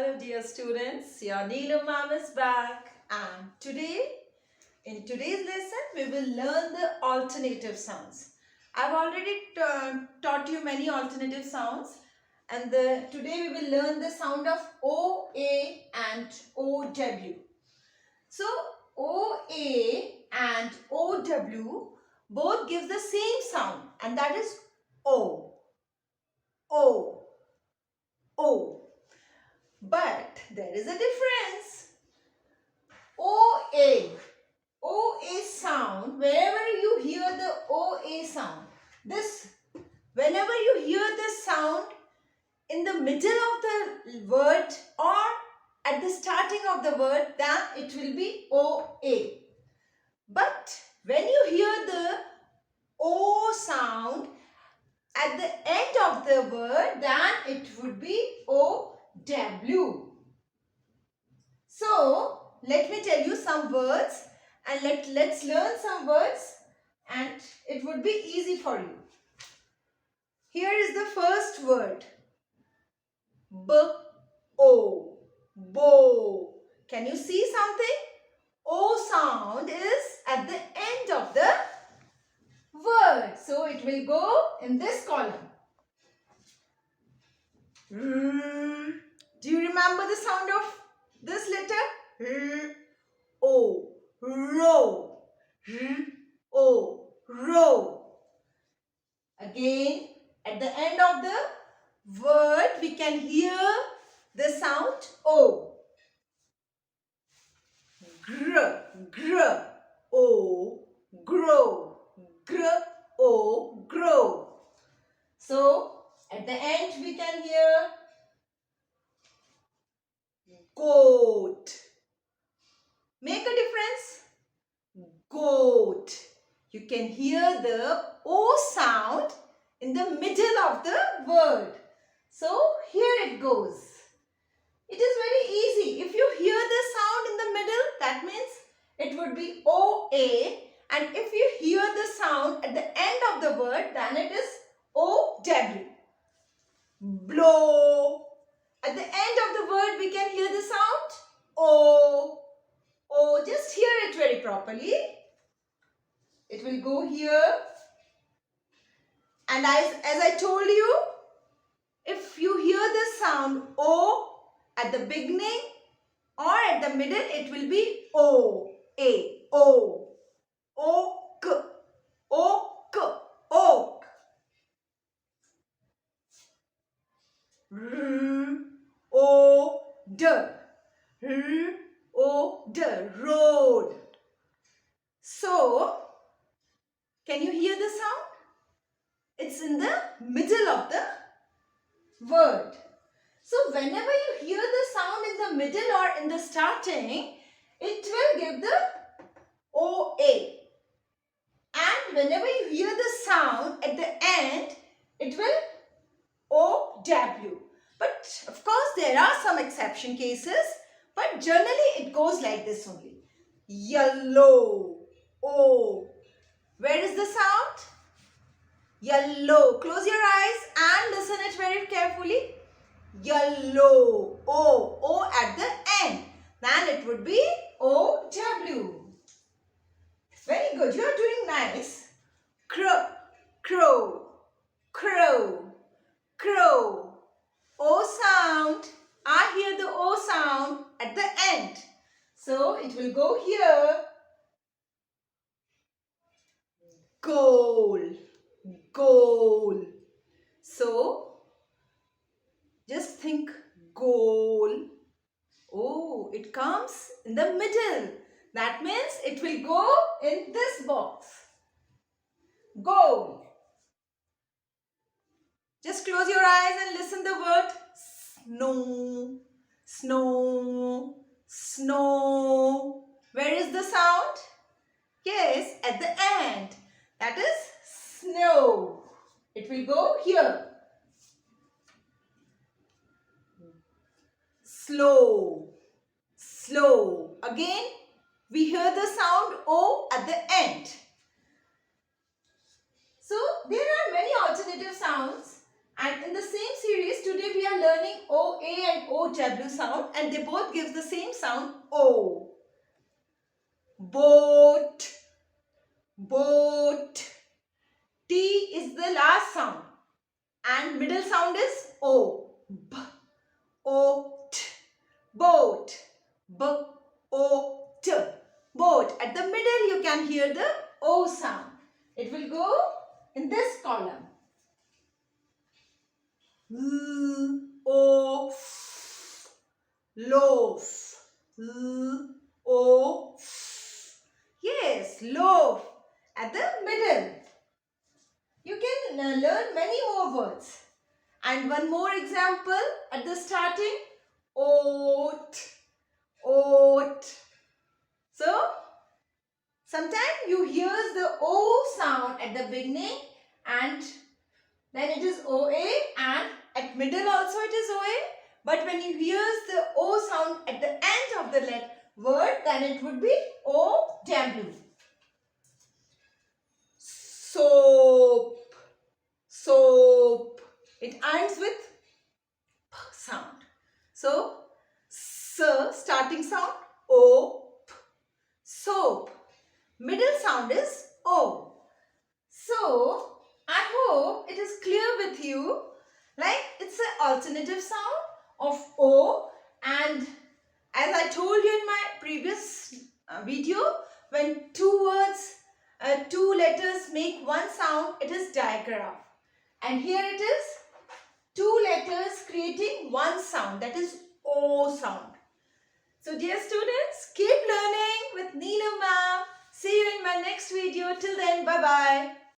Hello dear students, your Neelam ma'am is back and in today's lesson we will learn the alternative sounds. I've already taught you many alternative sounds and today we will learn the sound of O, A and OW. So OA and OW both give the same sound and that is O, O, O. But there is a difference. OA sound, wherever you hear the OA sound, whenever you hear this sound in the middle of the word or at the starting of the word, then it will be OA. But when you hear the O sound at the end of the word, then it would be OW. So, let me tell you some words and let's learn some words and it would be easy for you. Here is the first word. B-O. Bow. Can you see something? O sound is at the end of the word. So, it will go in this column. Do you remember the sound of this letter? O. Row. O. Row. Again, at the end of the word, we can hear the sound O. Gr. Gr. O. Grow. Gr. O. Grow. So, at the end, we can hear goat. Make a difference. Goat. You can hear the O sound in the middle of the word. So, here it goes. It is very easy. If you hear the sound in the middle, that means it would be OA. And if you hear the sound at the end of the word, then it is OW. Blow. At the end of the word, we can hear the sound O. O. Just hear it very properly. It will go here. And as I told you, if you hear the sound O at the beginning or at the middle, it will be O. A. O. Oak. Oak. Oak. O-D. O-D. Road. So, can you hear the sound? It's in the middle of the word. So, whenever you hear the sound in the middle or in the starting, it will give the OA. And whenever you hear the sound at the end, it will OW. But of course, there are some exception cases. But generally, it goes like this only. Yellow. O. Where is the sound? Yellow. Close your eyes and listen it very carefully. Yellow. O. O at the end. Then it would be OW. Very good. You are doing nice. Crow. Crow. Crow. Crow. O sound. I hear the O sound at the end. So it will go here. Goal. Goal. So just think goal. Oh, it comes in the middle. That means it will go in this box. Goal. Just close your eyes and listen the word snow, snow, snow. Where is the sound? Yes, at the end. That is snow. It will go here. Slow, slow. Again, we hear the sound O at the end. So, there are many alternative sounds. And in the same series, today we are learning OA OA and OW sound, and they both give the same sound O. Boat, boat. T is the last sound and middle sound is O. B, O, T. Boat, B, O, T. Boat. At the middle you can hear the O sound. It will go in this column. L, O, F. Loaf. L, O, F. Yes, loaf. At the middle. You can learn many more words. And one more example at the starting. Oat, oat. So, sometimes you hear the O sound at the beginning and then it is OA, and at middle also it is OA. But when you hear the O sound at the end of the word, then it would be OW. Soap, soap. It ends with P sound. So, S starting sound, O, P. Soap. Middle sound is O. So, I hope it is clear with you. Like, it's an alternative sound of O, and as I told you in my previous video, when two letters make one sound, it is digraph. And here it is two letters creating one sound, that is O sound. So dear students, keep learning with Neelam ma'am. See you in my next video. Till then, bye-bye.